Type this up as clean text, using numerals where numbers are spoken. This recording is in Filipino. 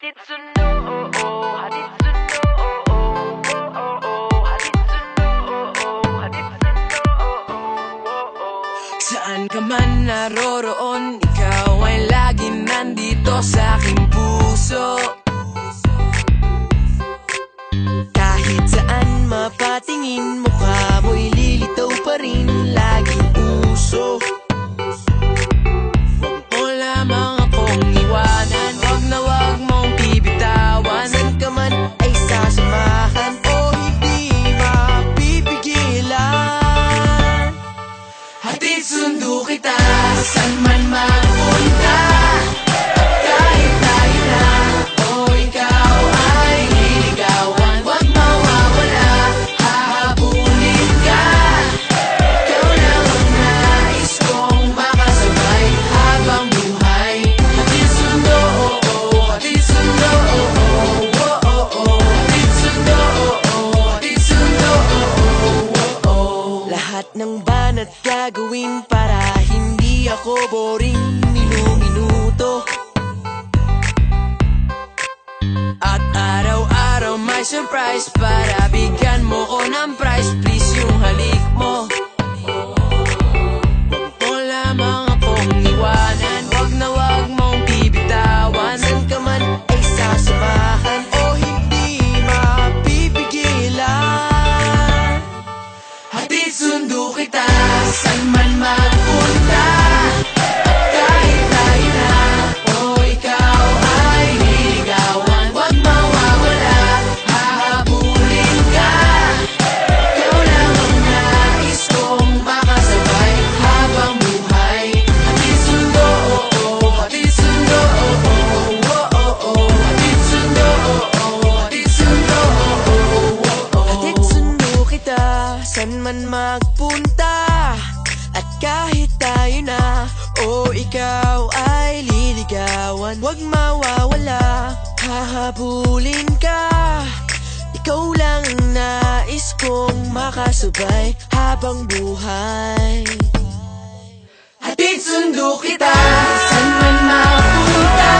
Hatid sundo, hatid sundo, hatid sundo, hatid sundo. Saan ka man naroroon, ikaw ay laging nandito sa aking puso. Kahit saan mapatingin, mukha mo'y lilitaw pa rin, laging uso. Huwag mo lamang akong iwanan, wag na wag mong bibitawan. Saan ka man ay sasamahan o hindi mapipigilan. Hatid sundo kita, saan man mapunta. Kahit tayo na o ikaw ay liligawan, wag mawawala, hahabulin ka. Ikaw lang ang nais kong makasabay habang buhay. Hatid sundo, hatid sundo, hatid sundo, hatid sundo. Lahat ng banat gagawin para hindi ako boring minuto. At araw-araw may surprise para bigyan mo ko ng prize. Please yung halik mo, wag mo lamang akong iwanan, wag na wag mong bibitawan. Saan ka man ay sasamahan o hindi mapipigilan. Hatid sundo kita, saan man magpunta. Kahit tayo na o ikaw ay liligawan, wag mawawala, hahabulin ka. Ikaw lang ang nais kong makasabay habang buhay. Hatid sundo, hatid sundo, hatid sundo, hatid sundo. Hatid sundo kita, saan man magpunta. At kahit tayo na o ikaw ay liligawan, wag mawawala, hahabulin ka. Ikaw lang ang nais kong makasabay habang buhay. Hatid sundo kita, saan man mapunta.